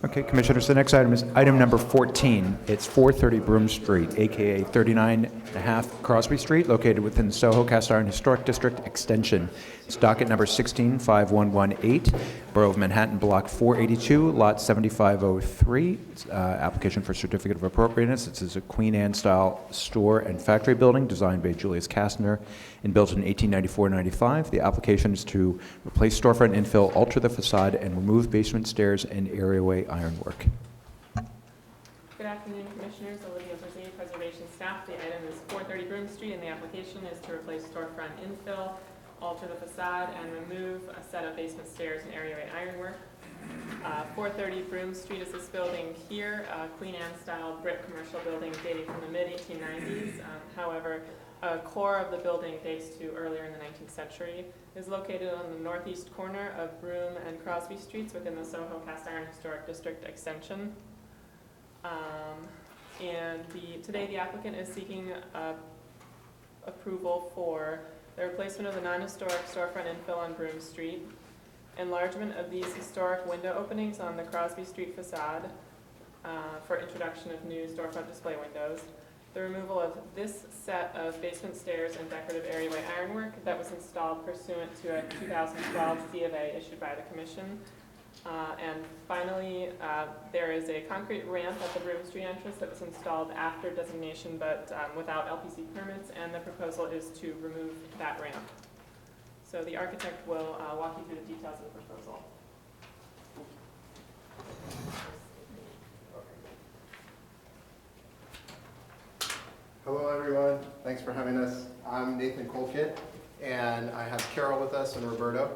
Okay, Commissioners, the next item is item number 14. It's 430 Broome Street, a.k.a. 39.5 Crosby Street, located within the Soho Cast Iron Historic District Extension. It's docket number 165118, Borough of Manhattan, Block 482, Lot 7503. It's, application for certificate of appropriateness. This is a Queen Anne-style store and factory building designed by Julius Kastner and built in 1894-95. The application is to replace storefront infill, alter the facade, and remove basement stairs and areaway ironwork. Good afternoon, Commissioners. Olivia Brzee, Preservation Staff. The item is 430 Broome Street, and the application is to replace storefront infill, alter the facade, and remove a set of basement stairs and areaway ironwork. 430 Broome Street is this building here, a Queen Anne-style brick commercial building dating from the mid-1890s. However, a core of the building dates to earlier in the 19th century. It is located on the northeast corner of Broome and Crosby Streets within the Soho Cast Iron Historic District Extension. Today the applicant is seeking approval for the replacement of the non-historic storefront infill on Broome Street, enlargement of these historic window openings on the Crosby Street facade for introduction of new storefront display windows, the removal of this set of basement stairs and decorative areaway ironwork that was installed pursuant to a 2012 C of A issued by the Commission. And finally, there is a concrete ramp at the Broome Street entrance that was installed after designation but without LPC permits, and the proposal is to remove that ramp. So the architect will walk you through the details of the proposal. Hello everyone, thanks for having us. I'm Nathan Colkett, and I have Carol with us and Roberto,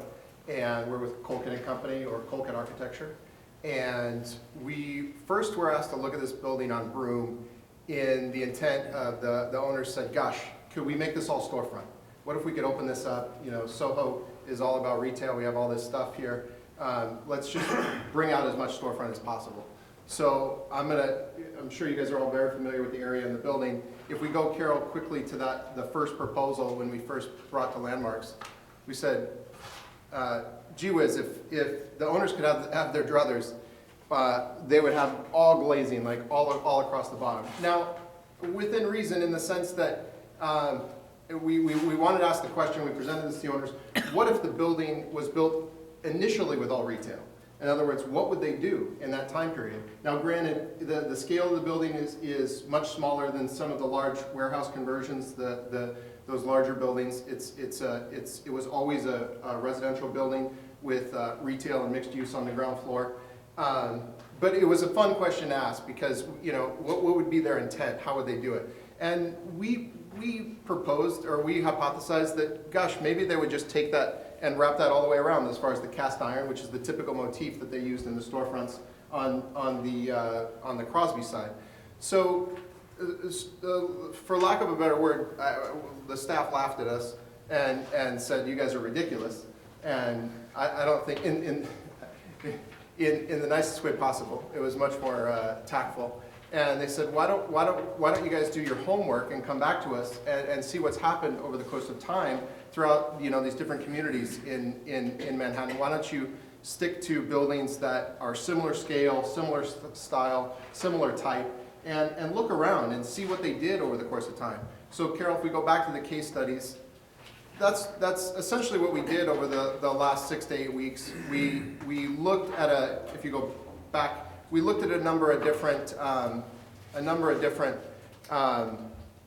and we're with Colkett & Company, or Colkett Architecture. And we first were asked to look at this building on Broome in the intent of the owners said, gosh, could we make this all storefront? What if we could open this up? You know, Soho is all about retail, we have all this stuff here. Let's just bring out as much storefront as possible. So I'm sure you guys are all very familiar with the area in the building. If we go, Carol, quickly to the first proposal when we first brought to Landmarks, we said, gee whiz, if the owners could have their druthers, they would have all glazing, like all across the bottom. Now, within reason, in the sense that we wanted to ask the question, we presented this to the owners, what if the building was built initially with all retail? In other words, what would they do in that time period? Now, granted, the scale of the building is much smaller than some of the large warehouse conversions, those larger buildings. It was always a residential building with retail and mixed use on the ground floor. But it was a fun question to ask because, you know, what would be their intent? How would they do it? And we proposed, or we hypothesized that, gosh, maybe they would just take that and wrap that all the way around as far as the cast iron, which is the typical motif that they used in the storefronts on the Crosby side. So, for lack of a better word, the staff laughed at us and said, "You guys are ridiculous." And I don't think, in the nicest way possible, it was much more tactful. And they said, why don't you guys do your homework and come back to us and see what's happened over the course of time throughout, you know, these different communities in Manhattan. Why don't you stick to buildings that are similar scale, similar style, similar type, and look around and see what they did over the course of time. So Carol, if we go back to the case studies, that's essentially what we did over the last 6 to 8 weeks. We looked at if you go back, we looked at a number of different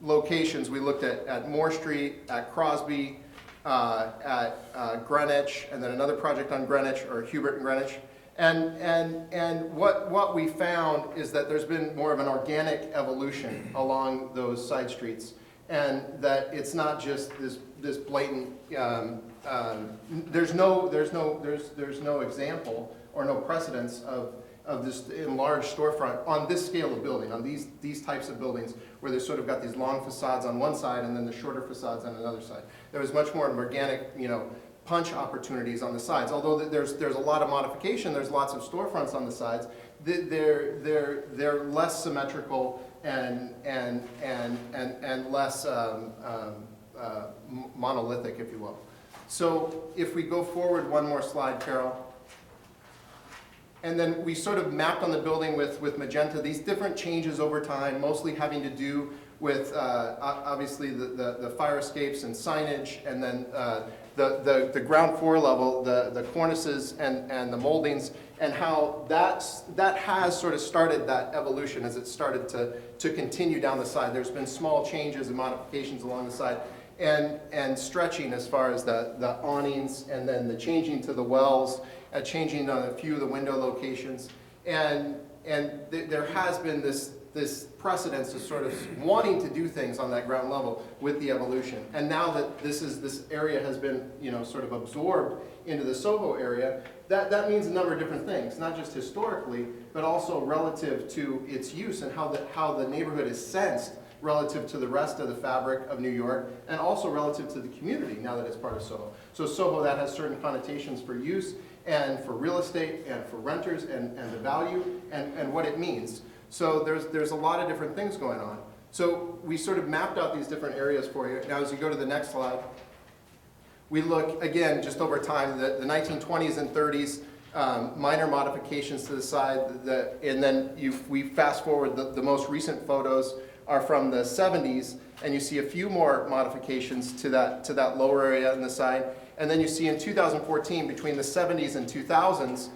locations. We looked at Moore Street, at Crosby, at Greenwich, and then another project on Greenwich, or Hubert and Greenwich. And what we found is that there's been more of an organic evolution along those side streets, and that it's not just this blatant. There's no example or no precedence of this enlarged storefront on this scale of building, on these types of buildings, where they've sort of got these long facades on one side and then the shorter facades on another side. There was much more of organic, you know, punch opportunities on the sides. Although there's a lot of modification, there's lots of storefronts on the sides. They're less symmetrical and less monolithic, if you will. So if we go forward one more slide, Carol. And then we sort of mapped on the building with magenta these different changes over time, mostly having to do with obviously the fire escapes and signage, and then the ground floor level, the cornices and the moldings, and how that has sort of started that evolution as it started to continue down the side. There's been small changes and modifications along the side, and stretching as far as the awnings, and then the changing to the wells, changing on a few of the window locations, and there has been this precedence of sort of wanting to do things on that ground level with the evolution. And now that this area has been, sort of absorbed into the Soho area, that means a number of different things, not just historically, but also relative to its use and how the neighborhood is sensed relative to the rest of the fabric of New York, and also relative to the community now that it's part of Soho. So Soho, that has certain connotations for use and for real estate and for renters and the value and what it means. So there's a lot of different things going on. So we sort of mapped out these different areas for you. Now as you go to the next slide, we look, again, just over time, the 1920s and 30s, minor modifications to the side, and then we fast forward, the most recent photos are from the 70s, and you see a few more modifications to that lower area on the side. And then you see in 2014, between the 70s and 2000s,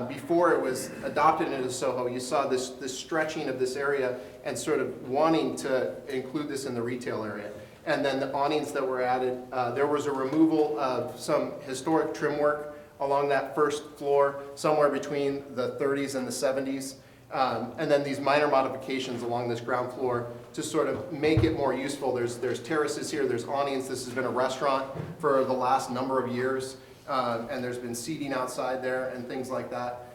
before it was adopted into Soho, you saw this stretching of this area and sort of wanting to include this in the retail area. And then the awnings that were added, there was a removal of some historic trim work along that first floor, somewhere between the 30s and the 70s. And then these minor modifications along this ground floor to sort of make it more useful. There's terraces here, there's awnings. This has been a restaurant for the last number of years. And there's been seating outside there and things like that.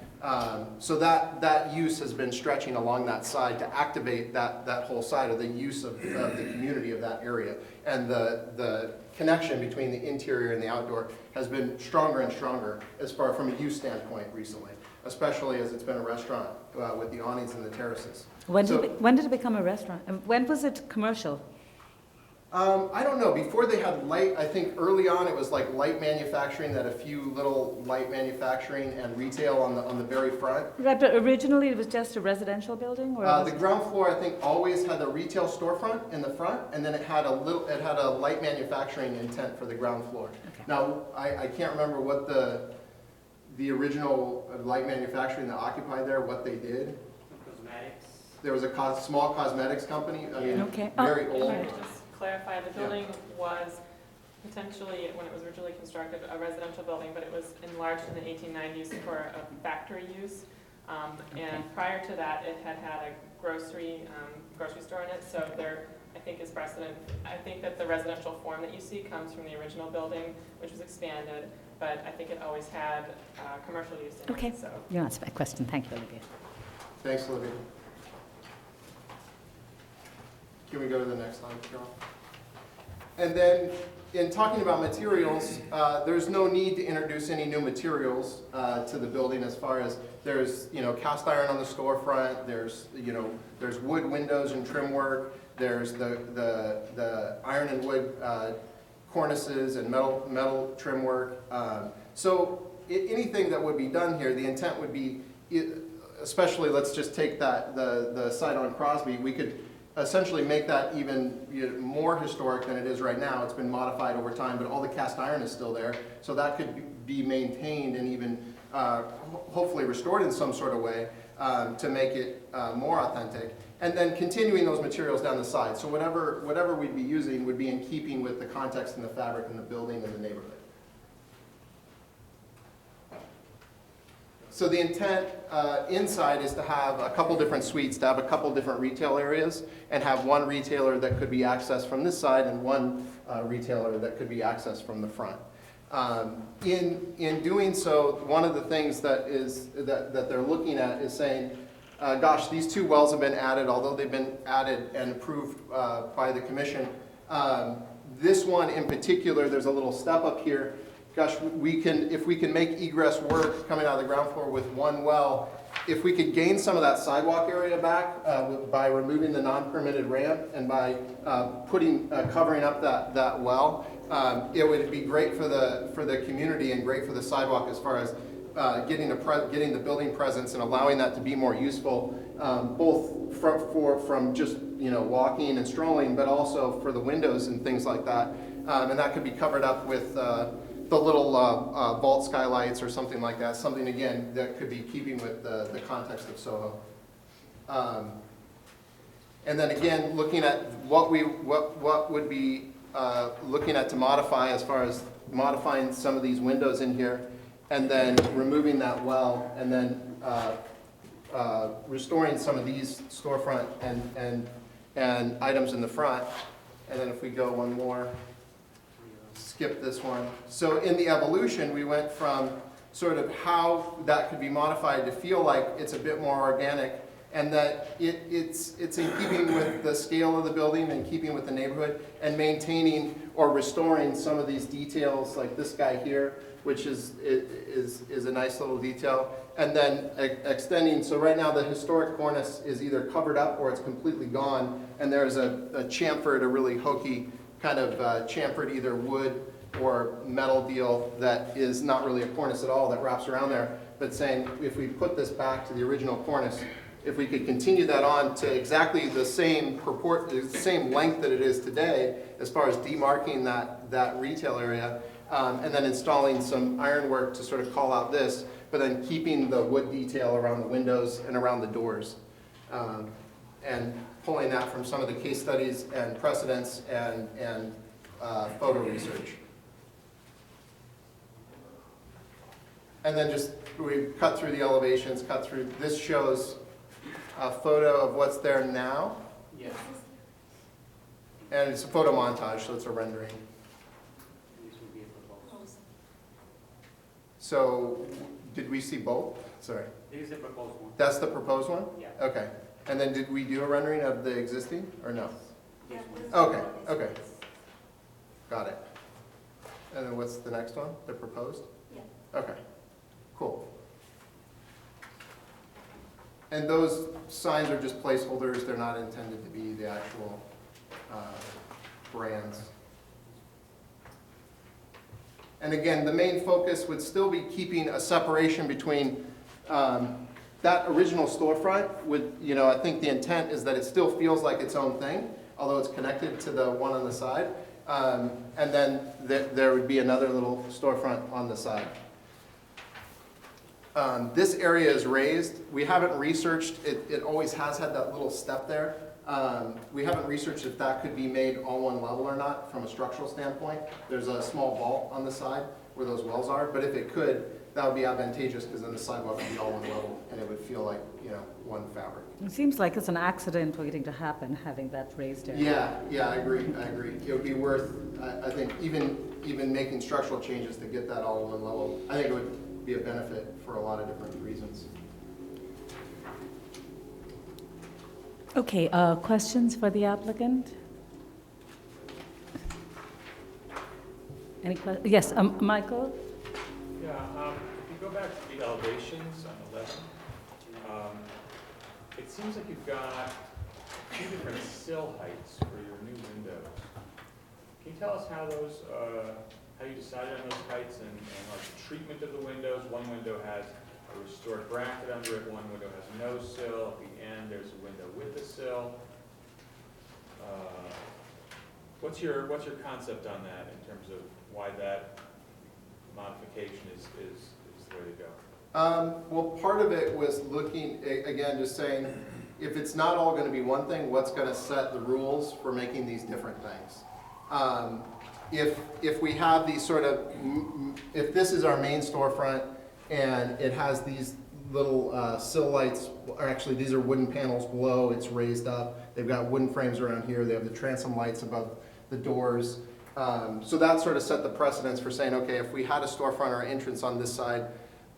So that use has been stretching along that side to activate that whole side of the use of the community of that area. And the connection between the interior and the outdoor has been stronger and stronger as far from a use standpoint recently, especially as it's been a restaurant with the awnings and the terraces. When did it become a restaurant? And when was it commercial? I don't know. Before they had light, I think early on it was like light manufacturing, that a few little light manufacturing and retail on the very front. Right, but originally it was just a residential building? Or The ground floor, I think, always had a retail storefront in the front, and then it had a light manufacturing intent for the ground floor. Okay. Now, I can't remember what the original light manufacturing that occupied there, what they did. Cosmetics. There was a small cosmetics company. I mean, Okay. very Oh, old. right. Just clarify, the building was potentially, when it was originally constructed, a residential building, but it was enlarged in the 1890s for a factory use. And prior to that, it had a grocery store in it, so there, I think, is precedent. I think that the residential form that you see comes from the original building, which was expanded, but I think it always had commercial use in Okay. it, so. You answered my question. Thank you, Olivia. Thanks, Olivia. Can we go to the next slide, Carol? And then, in talking about materials, there's no need to introduce any new materials to the building, as far as there's, cast iron on the storefront, there's wood windows and trim work, there's the iron and wood cornices and metal trim work. So anything that would be done here, the intent would be, especially, let's just take the site on Crosby, we could essentially make that even more historic than it is right now. It's been modified over time, but all the cast iron is still there, so that could be maintained and even hopefully restored in some sort of way to make it more authentic. And then continuing those materials down the side. So whatever we'd be using would be in keeping with the context and the fabric and the building and the neighborhood. So the intent inside is to have a couple different suites, to have a couple different retail areas, and have one retailer that could be accessed from this side and one retailer that could be accessed from the front. In doing so, one of the things that they're looking at is saying, gosh, these two wells have been added, although they've been added and approved by the commission. This one in particular, there's a little step up here. Gosh, if we can make egress work coming out of the ground floor with one well, if we could gain some of that sidewalk area back by removing the non-permitted ramp and by covering up that well, it would be great for the community and great for the sidewalk as far as getting the building presence and allowing that to be more useful, both from just walking and strolling, but also for the windows and things like that. And that could be covered up with the little vault skylights or something like that. Something again that could be keeping with the context of Soho. And then again, looking at what would be looking at to modify as far as modifying some of these windows in here, and then removing that well, and then restoring some of these storefront and items in the front. And then if we go one more, skip this one. So in the evolution, we went from sort of how that could be modified to feel like it's a bit more organic, and that it's in keeping with the scale of the building and keeping with the neighborhood, and maintaining or restoring some of these details, like this guy here, which is a nice little detail, and then extending. So right now the historic cornice is either covered up or it's completely gone, and there's a chamfered, a really hokey kind of chamfered either wood or metal deal that is not really a cornice at all that wraps around there, but saying if we put this back to the original cornice, if we could continue that on to exactly the same length that it is today, as far as demarking that retail area, and then installing some ironwork to sort of call out this, but then keeping the wood detail around the windows and around the doors, and pulling that from some of the case studies and precedents and photo research. And then just we cut through the elevations, this shows a photo of what's there now. Yes. And it's a photo montage, so it's a rendering. This would be a proposal. So, did we see both? Sorry. This is a proposed one. That's the proposed one? Yeah. Okay. And then did we do a rendering of the existing, or no? This one. Okay, okay. Got it. And then what's the next one? The proposed? Yeah. Okay. Cool. And those signs are just placeholders. They're not intended to be the actual brands. And again, the main focus would still be keeping a separation between that original storefront. I think the intent is that it still feels like its own thing, although it's connected to the one on the side. And then there would be another little storefront on the side. This area is raised. We haven't researched, it always has had that little step there. We haven't researched if that could be made all one level or not from a structural standpoint. There's a small vault on the side where those wells are, but if it could, that would be advantageous because then the sidewalk would be all one level and it would feel like, one fabric. It seems like it's an accident waiting to happen, having that raised area. Yeah, I agree. It would be worth, I think, even making structural changes to get that all one level. I think it would be a benefit for a lot of different reasons. Okay, questions for the applicant? Any questions? Yes, Michael? Yeah, if you go back to the elevations on 11, it seems like you've got two different sill heights for your new windows. Can you tell us how those, how you decided on those heights and like the treatment of the windows? One window has a restored bracket under it, one window has no sill. At the end, there's a window with a sill. What's your concept on that in terms of why that modification is the way to go? Well, part of it was looking, again, just saying, if it's not all going to be one thing, what's going to set the rules for making these different things? If we have these sort of, if this is our main storefront and it has these little sill lights, or actually these are wooden panels below, it's raised up, they've got wooden frames around here, they have the transom lights above the doors. So that sort of set the precedence for saying, okay, if we had a storefront or entrance on this side,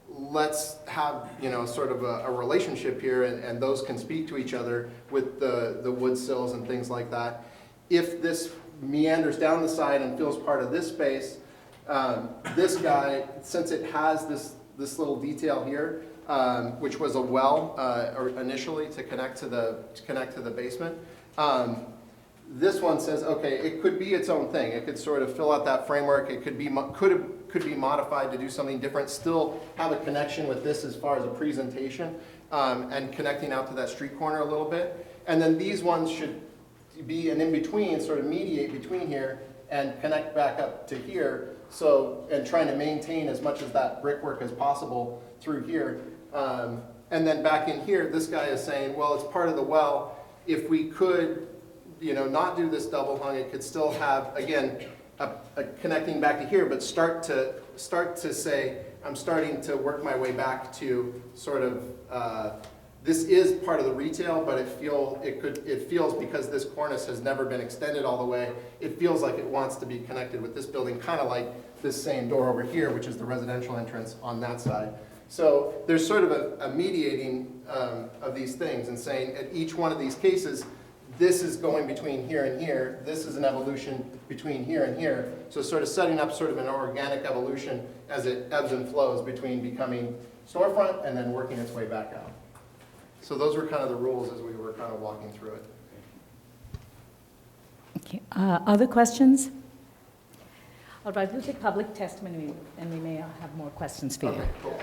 let's have, sort of a relationship here, and those can speak to each other with the wood sills and things like that. If this meanders down the side and feels part of this space, this guy, since it has this little detail here, which was a well initially to connect to the basement, this one says, okay, it could be its own thing. It could sort of fill out that framework. It could could be modified to do something different, still have a connection with this as far as a presentation, and connecting out to that street corner a little bit. And then these ones should be an in-between, sort of mediate between here and connect back up to here. So, and trying to maintain as much of that brickwork as possible through here. And then back in here, this guy is saying, well, it's part of the well. If we could, you know, not do this double hung, it could still have, again, a connecting back to here, but start to say, I'm starting to work my way back to sort of, this is part of the retail, but it feels, because this cornice has never been extended all the way, it feels like it wants to be connected with this building, kind of like this same door over here, which is the residential entrance on that side. So there's sort of a mediating of these things and saying at each one of these cases, this is going between here and here, this is an evolution between here and here. So sort of setting up sort of an organic evolution as it ebbs and flows between becoming storefront and then working its way back out. So those were kind of the rules as we were kind of walking through it. Okay. Other questions? All right, we'll take public testimony, and we may have more questions for you. Okay, cool.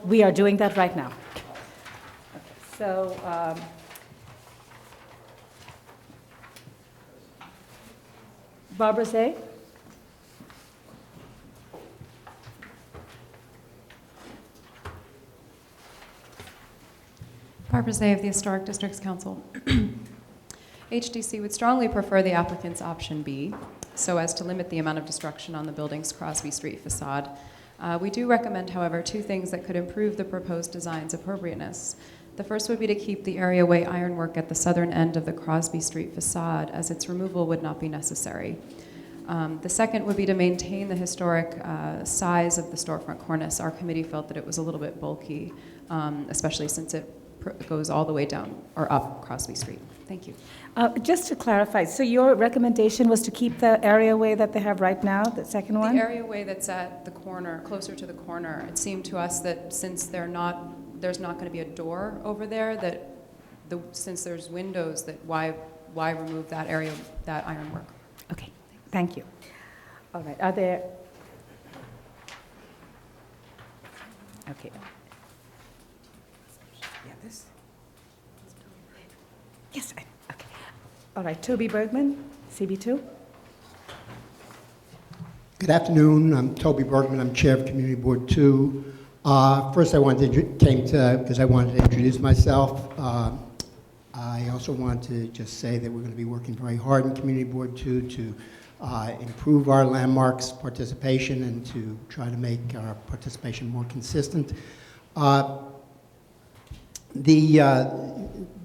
We are doing that right now. Okay, so, Barbara Zay? Barbara Zay of the Historic Districts Council. HDC would strongly prefer the applicant's option B, so as to limit the amount of destruction on the building's Crosby Street facade. We do recommend, however, two things that could improve the proposed design's appropriateness. The first would be to keep the areaway ironwork at the southern end of the Crosby Street facade, as its removal would not be necessary. The second would be to maintain the historic size of the storefront cornice. Our committee felt that it was a little bit bulky, especially since it goes all the way down or up Crosby Street. Thank you. Just to clarify, so your recommendation was to keep the areaway that they have right now, the second one? The areaway that's at the corner, closer to the corner, it seemed to us that since there's not going to be a door over there, that since there's windows, that why remove that area, that ironwork? Okay, thank you. All right, are there... Okay. Yeah, this? Yes, okay. All right, Toby Berkman, CB2. Good afternoon. I'm Toby Berkman. I'm Chair of Community Board 2. First, I wanted because I wanted to introduce myself. I also want to just say that we're going to be working very hard in Community Board 2 to improve our landmarks participation and to try to make our participation more consistent.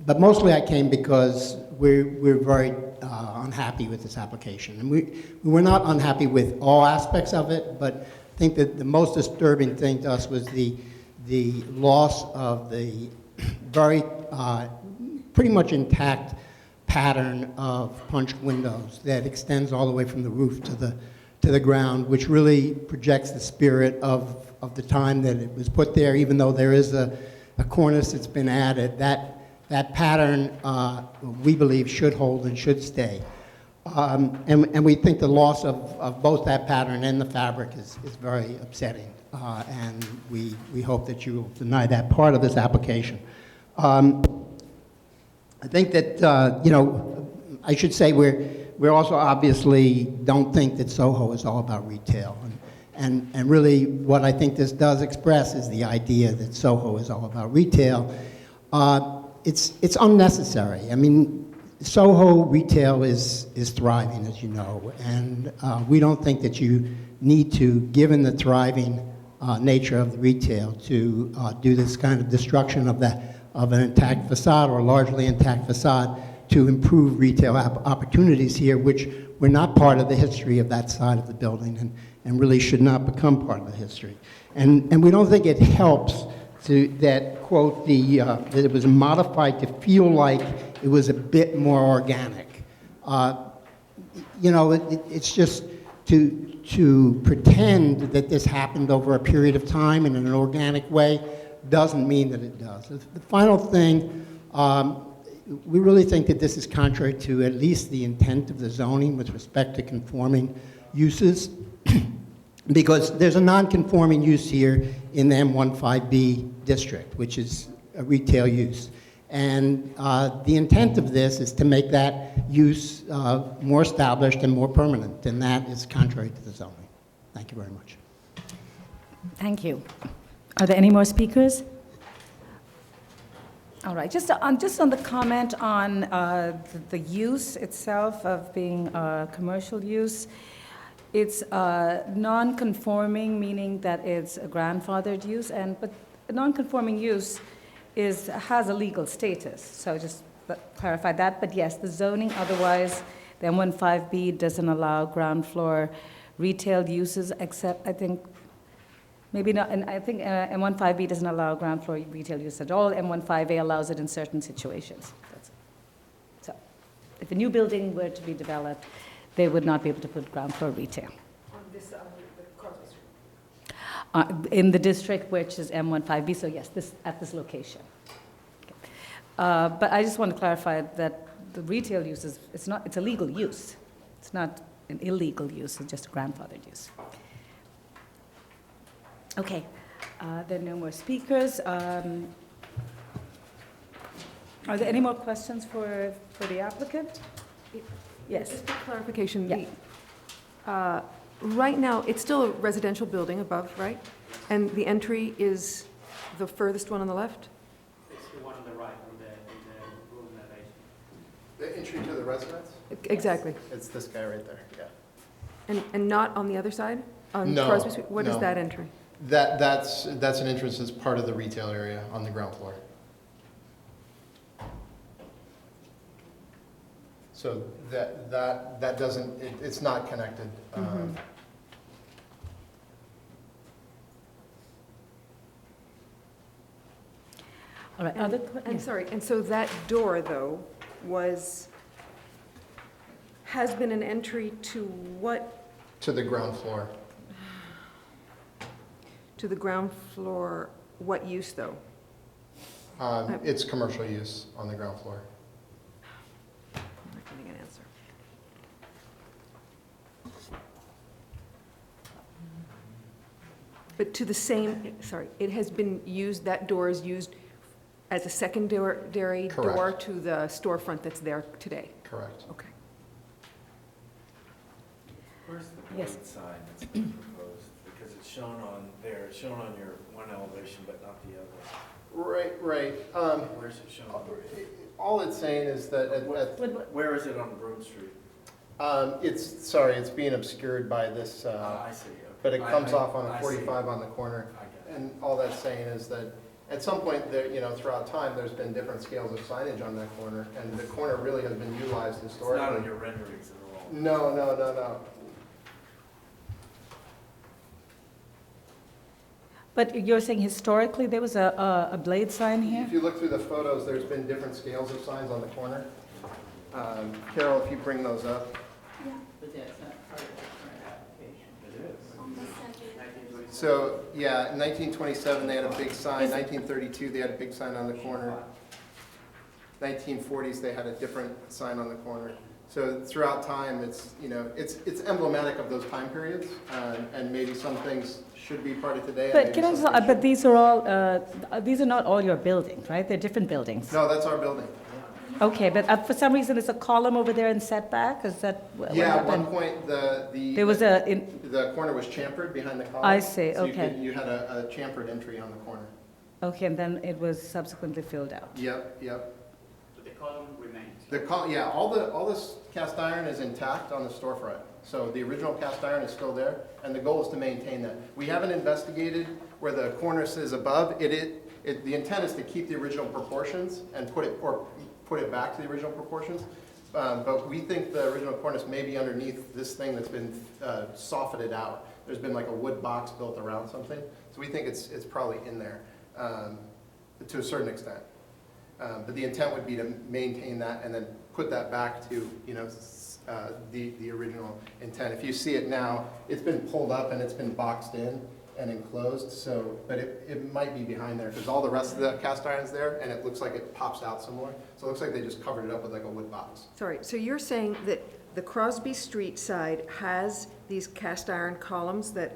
But mostly I came because we're very unhappy with this application. And we were not unhappy with all aspects of it, but I think that the most disturbing thing to us was the loss of the very pretty much intact pattern of punched windows that extends all the way from the roof to the ground, which really projects the spirit of the time that it was put there, even though there is a cornice that's been added. That pattern, we believe, should hold and should stay. And we think the loss of both that pattern and the fabric is very upsetting. And we hope that you will deny that part of this application. I think that, I should say we're also obviously don't think that Soho is all about retail. And really what I think this does express is the idea that Soho is all about retail. It's unnecessary. I mean, Soho retail is thriving, as you know, and we don't think that you need to, given the thriving nature of the retail, to do this kind of destruction of an intact facade or largely intact facade to improve retail opportunities here, which were not part of the history of that side of the building and really should not become part of the history. And we don't think it helps that, quote, that it was modified to feel like it was a bit more organic. It's just to pretend that this happened over a period of time in an organic way doesn't mean that it does. The final thing, we really think that this is contrary to at least the intent of the zoning with respect to conforming uses, because there's a non-conforming use here in the M15B district, which is a retail use. And the intent of this is to make that use more established and more permanent, and that is contrary to the zoning. Thank you very much. Thank you. Are there any more speakers? All right, just on the comment on the use itself of being commercial use, it's non-conforming, meaning that it's a grandfathered use, but a non-conforming use has a legal status. So just clarify that. But yes, the zoning otherwise, the M15B doesn't allow ground floor retail uses, except I think. Maybe not, and I think M15B doesn't allow ground floor retail use at all. M15A allows it in certain situations. That's it. So, if a new building were to be developed, they would not be able to put ground floor retail. On this, the Crosby Street. In the district, which is M15B, so yes, at this location. Okay. But I just want to clarify that the retail use it's a legal use. It's not an illegal use, it's just a grandfathered use. Okay, there are no more speakers. Are there any more questions for the applicant? Yes. Just a clarification. Yeah. Right now, it's still a residential building above, right? And the entry is the furthest one on the left? It's the one on the right, in the room elevation. The entry to the residence? Exactly. It's this guy right there, yeah. And not on the other side? On No, Crosby Street? What is no. that entry? That's an entrance that's part of the retail area on the ground floor. So that doesn't, it's not connected. All right. And sorry, and so that door, though, has been an entry to what? To the ground floor. To the ground floor, what use, though? It's commercial use on the ground floor. I'm not getting an answer. But to the same, sorry, it has been used, that door is used as a secondary door Correct. to the storefront that's there today? Correct. Okay. Where's the Yes. blade sign that's been proposed? Because it's shown on there, it's shown on your one elevation, but not the other. Right. Where's it shown? All it's saying is that Where is it on Broome Street? it's being obscured by this, I see, okay. but it comes off on I a see. 45 on the corner. I get it. And all that's saying is that at some point, there, throughout time, there's been different scales of signage on that corner, and the corner really has been utilized It's historically. not on your renderings at all. No. But you're saying historically there was a blade sign here? If you look through the photos, there's been different scales of signs on the corner. Carol, if you bring those up. But that's not part of the current application. It is. So, yeah, in 1927, they had a big sign. Is- 1932, they had a big sign on the corner. 1940s, they had a different sign on the corner. So throughout time, it's emblematic of those time periods, and maybe some things should be part of today. and But maybe can I some just, things but these are not all your buildings, right? They're different buildings. shouldn't. No, that's our building. Okay, but for some reason there's a column over there in setback, is that what Yeah, at one happened? point, There was the corner was chamfered behind the column. I see, So okay. you had a chamfered entry on the corner. Okay, and then it was subsequently filled out. Yep. So the column remains. All this cast iron is intact on the storefront. So the original cast iron is still there, and the goal is to maintain that. We haven't investigated where the cornice is above. The intent is to keep the original proportions and put it back to the original proportions. But we think the original cornice may be underneath this thing that's been softened out. There's been like a wood box built around something. So we think it's probably in there to a certain extent. But the intent would be to maintain that and then put that back to, the original intent. If you see it now, it's been pulled up and it's been boxed in and enclosed, but it might be behind there because all the rest of the cast iron's there and it looks like it pops out some more. So it looks like they just covered it up with like a wood box. Sorry, so you're saying that the Crosby Street side has these cast iron columns that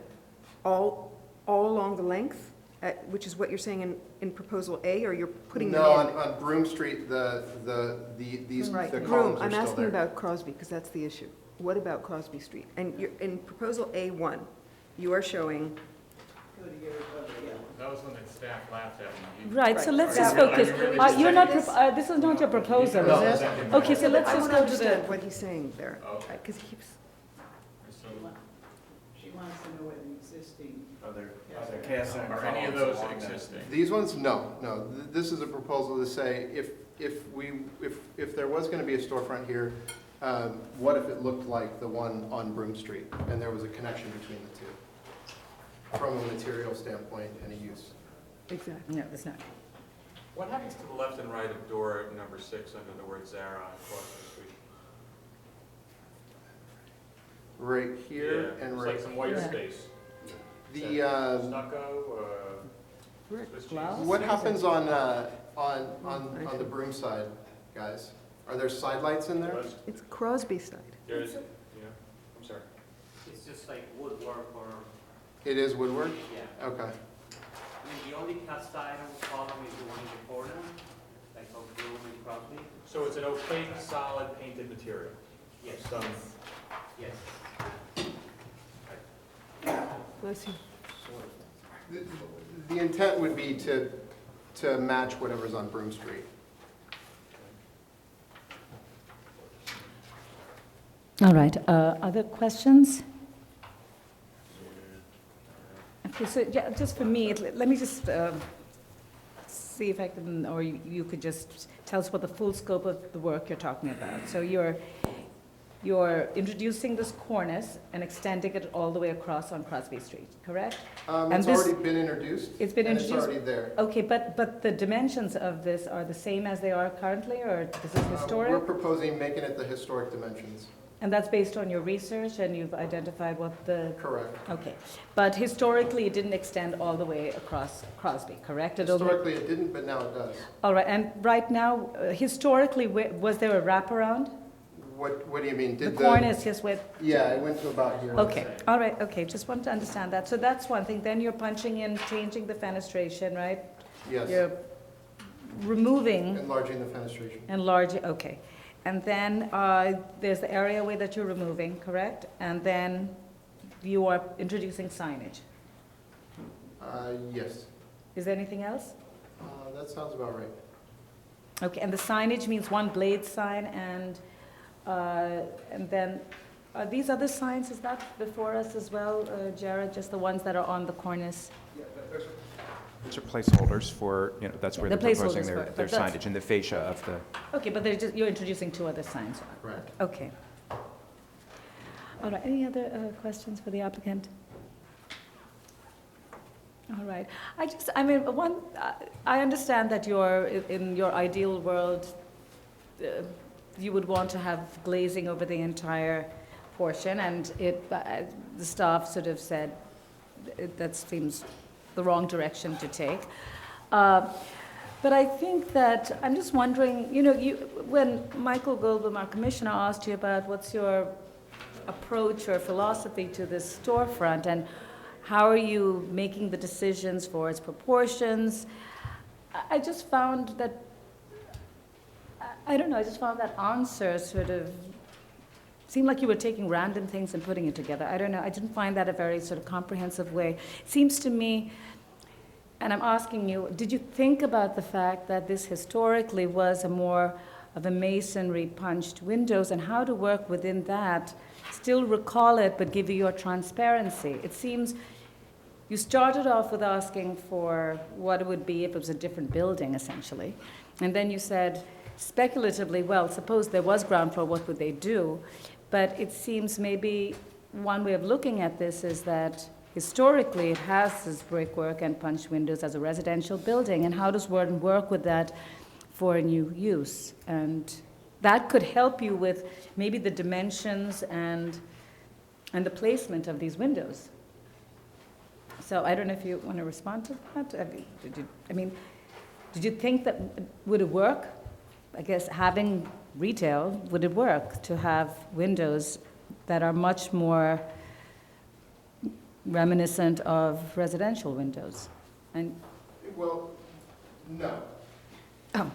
all along the length, which is what you're saying in proposal A, or you're putting them in? No, on Broome Street, these, Right, the Broome, columns are I'm still asking there. about Crosby, because that's the issue. What about Crosby Street? And you're, in proposal A1, you are showing, That was when the staff laughed at me. Right, so let's just Right. focus. You're not, this is not your proposal, No, is it? Okay, so let's I just want to go to understand the, what he's saying there, Okay. because he keeps, So, She wants to know what an existing. Are there cast iron are any of columns those along that? existing? These ones, no. This is a proposal to say, if there was gonna be a storefront here, what if it looked like the one on Broome Street? And there was a connection between the two, from a material standpoint and a use. exactly. no, it's not. What happens to the left and right of door number 6 under the word Zara across the street? Right here Yeah, and it's right. like some white Yeah. space. The, Stucco, Brick. Swiss cheese? Wow. what happens on the Broome side, guys? Are there side lights in there? It's Crosby side. There's, yeah, I'm sorry. It's just like woodwork or, It is woodwork? yeah. Okay. I mean, the only cast iron column is the one in the corner, like of Broome and Crosby. So it's an opaque, solid painted material? Yes. Some, Yes. Bless you. The intent would be to match whatever's on Broome Street. All right, other questions? Okay, so yeah, just for me, let me just see if I can, or you could just tell us what the full scope of the work you're talking about. So you're introducing this cornice and extending it all the way across on Crosby Street, correct? And It's this- already been introduced. It's been and introduced? It's already there. Okay, but the dimensions of this are the same as they are currently, or this is We're historic? proposing making it the historic dimensions. And that's based on your research, and you've identified what the, Correct. okay. But historically, it didn't extend all the way across Crosby, correct? It only- Historically, it didn't, but now it does. All right, and right now, historically, was there a wraparound? What do you mean? The Did cornice just went, Yeah, it went to about here. okay, all right, okay, just wanted to understand that. So that's one thing. Then you're punching in, changing the fenestration, right? Yes, You're removing, enlarging the fenestration. enlarging, okay. And then there's the areaway that you're removing, correct? And then you are introducing signage. Yes, Is there anything else? that sounds about right. Okay, and the signage means one blade sign, and then, are these other signs, is that before us as well, Jared, just the ones that are on the cornice? Those are placeholders for, that's where The they're proposing placeholders their for- their but that's- signage and the fascia of the, Okay, but you're introducing two other signs. Correct. Okay. All right, any other questions for the applicant? All right, I understand that in your ideal world, you would want to have glazing over the entire portion, and the staff sort of said that seems the wrong direction to take. But I think that, I'm just wondering, when Michael Goldblum, our commissioner, asked you about what's your approach or philosophy to this storefront, and how are you making the decisions for its proportions, I just found that, I don't know, I just found that answer sort of seemed like you were taking random things and putting it together. I don't know, I didn't find that a very sort of comprehensive way. It seems to me, and I'm asking you, did you think about the fact that this historically was more of a masonry punched windows, and how to work within that, still recall it, but give you your transparency? It seems you started off with asking for what it would be if it was a different building, essentially. And then you said, speculatively, well, suppose there was ground floor, what would they do? But it seems maybe one way of looking at this is that historically it has this brickwork and punch windows as a residential building, and how does one work with that for a new use? And that could help you with maybe the dimensions and the placement of these windows. So I don't know if you want to respond to that. Did you think that would it work? I guess having retail, would it work to have windows that are much more reminiscent of residential windows? And, Well, no, oh,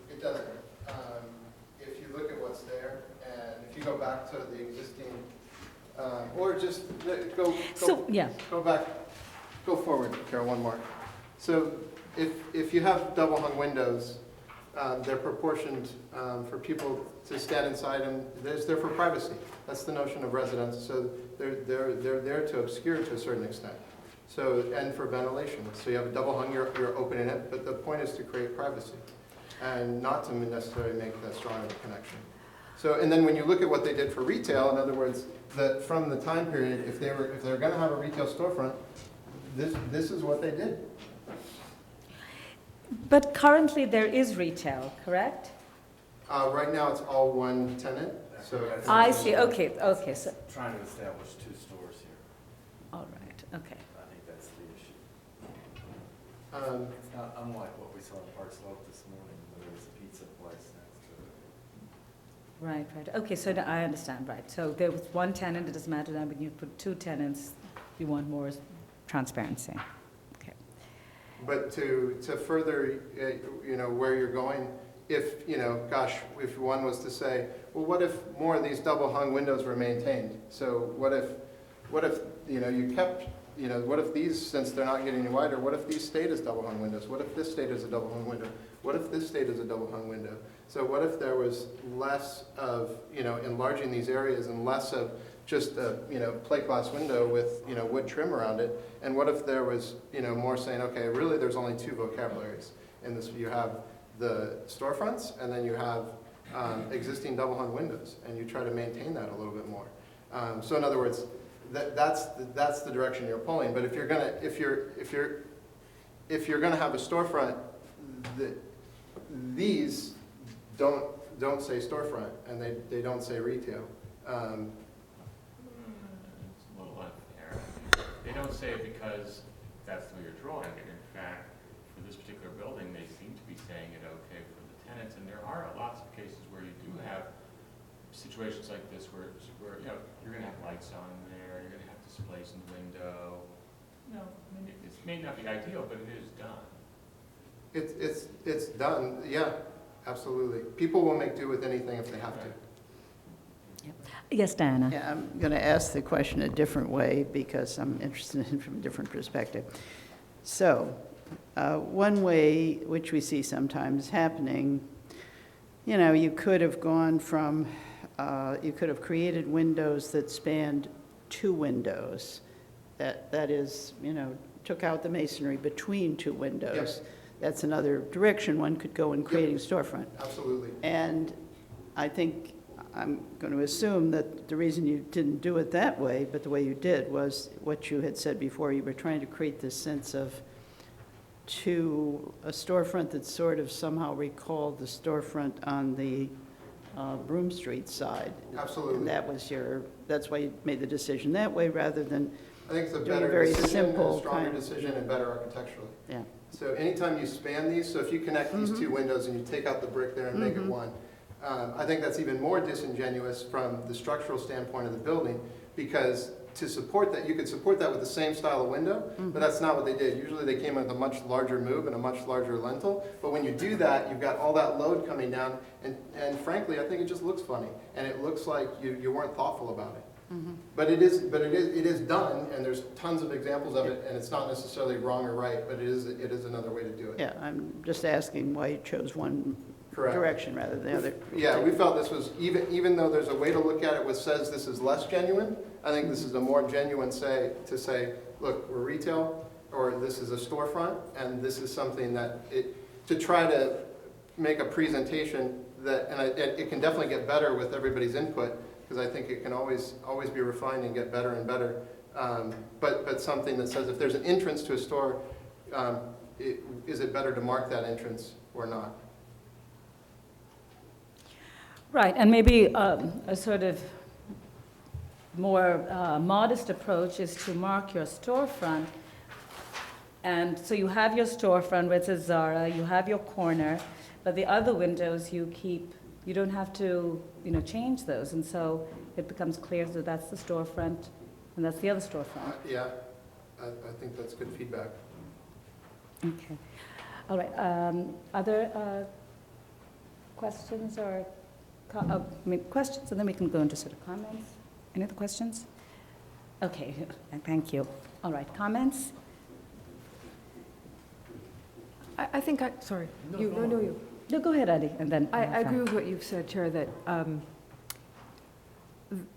it doesn't. If you look at what's there, and if you go back to the existing, or just so, yeah, go back, go forward, Carol, one more. So if you have double hung windows, they're proportioned for people to stand inside, and they're for privacy. That's the notion of residence. So they're there to obscure to a certain extent. So, and for ventilation. So you have a double hung, you're opening it, but the point is to create privacy and not to necessarily make that strong of a connection. So, and then when you look at what they did for retail, in other words, that from the time period, if they're going to have a retail storefront, this is what they did. but currently there is retail, correct? Right now, it's all one tenant. So I see, okay, so, Trying to establish 2 stores here. all right, okay. I think that's the issue. Um, It's not unlike what we saw in Park Slope this morning, where there was a pizza place next to it. Right, right. Okay, so now I understand, right. So there was one tenant, it doesn't matter now, but you put 2 tenants, you want more transparency. Okay. But to further, where you're going, if, gosh, if one was to say, well, what if more of these double hung windows were maintained? So what if, you kept, what if these, since they're not getting any wider, what if these stayed as double hung windows? What if this stayed as a double hung window? What if this stayed as a double hung window? So what if there was less of, enlarging these areas and less of just a, plate glass window with, wood trim around it? And what if there was, more saying, okay, really there's only 2 vocabularies in this. You have the storefronts, and then you have existing double hung windows, and you try to maintain that a little bit more. So in other words, that's the direction you're pulling. But if you're gonna have a storefront, these don't say storefront, and they don't say retail. It's a little unfair. They don't say it because that's the way you're drawing it. In fact, for this particular building, they seem to be saying it okay for the tenants, and there are lots of cases where you do have situations like this where you're going to have lights on there, you're going to have displays in the window. No, I mean, it may not be ideal, but it is done. It's done, yeah, absolutely. People will make do with anything if they have to. Yes, Diana? Yeah, I'm going to ask the question a different way because I'm interested in it from a different perspective. So, one way which we see sometimes happening, you could have gone from, you could have created windows that spanned 2 windows. That is, took out the masonry between 2 windows. Yep. That's another direction one could go in creating storefront. Absolutely. And I think, I'm going to assume that the reason you didn't do it that way, but the way you did, was what you had said before. You were trying to create this sense of a storefront that sort of somehow recalled the storefront on the Broome Street side. Absolutely. And that's why you made the decision that way rather than I think it's a doing a better very decision, simple a stronger kind of- decision, and better architecturally. Yeah. So anytime you span these, so if you connect these 2 windows and you take out the brick there and make it one, I think that's even more disingenuous from the structural standpoint of the building, because to support that, you could support that with the same style of window, but that's not what they did. Usually they came with a much larger move and a much larger lintel, but when you do that, you've got all that load coming down, and frankly, I think it just looks funny, and it looks like you weren't thoughtful about it. But it is done, and there's tons of examples of it, and it's not necessarily wrong or right, but it is another way to do it. Yeah, I'm just asking why you chose one Correct. direction rather than the other. Yeah, we felt this was, even though there's a way to look at it which says this is less genuine, I think this is a more genuine to say, look, we're retail, or this is a storefront, and this is something that to try to make a presentation that, and it can definitely get better with everybody's input, because I think it can always be refined and get better and better. But something that says if there's an entrance to a store, is it better to mark that entrance or not? Right, and maybe a sort of more modest approach is to mark your storefront. And so you have your storefront where it says Zara, you have your corner, but the other windows you keep you don't have to, change those. And so it becomes clear that that's the storefront and that's the other storefront. Yeah, I think that's good feedback. Okay. All right. Other questions or questions, and then we can go into sort of comments. Any other questions? Okay. Thank you. All right. Comments? I think sorry. No, You, go no, on. you. No, go ahead, Eddie, and then. I agree with what you've said, Chair, that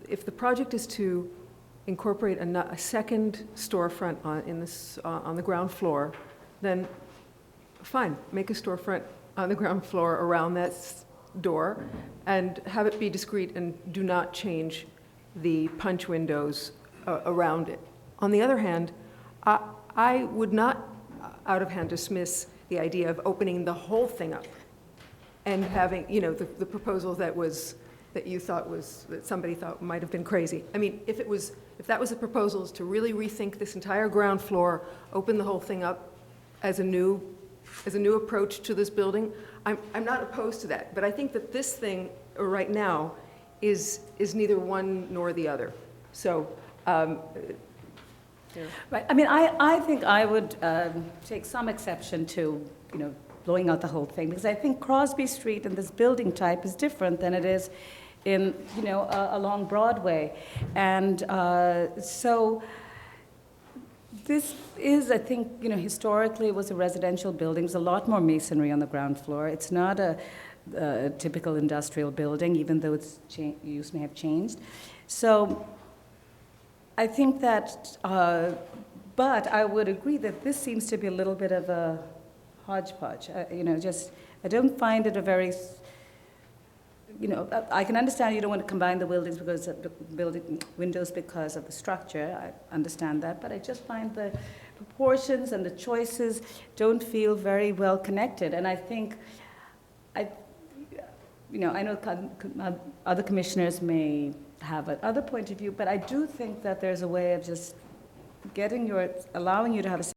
if the project is to incorporate a second storefront on the ground floor, then fine, make a storefront on the ground floor around that door and have it be discreet and do not change the punch windows around it. On the other hand, I would not out of hand dismiss the idea of opening the whole thing up and having, the proposal that you thought that somebody thought might have been crazy. I mean, if that was the proposal, is to really rethink this entire ground floor, open the whole thing up as a new approach to this building, I'm not opposed to that. But I think that this thing right now is neither one nor the other. So, Right. I mean, I think I would take some exception to, blowing out the whole thing, because I think Crosby Street and this building type is different than it is in, along Broadway. And so this is, I think, historically it was a residential building. There's a lot more masonry on the ground floor. It's not a typical industrial building, even though its use may have changed. So I think that, but I would agree that this seems to be a little bit of a hodgepodge. I don't find it a very, I can understand you don't want to combine the buildings because of the windows because of the structure. I understand that, but I just find the proportions and the choices don't feel very well connected. And I think, I know other commissioners may have another point of view, but I do think that there's a way of just allowing you to have a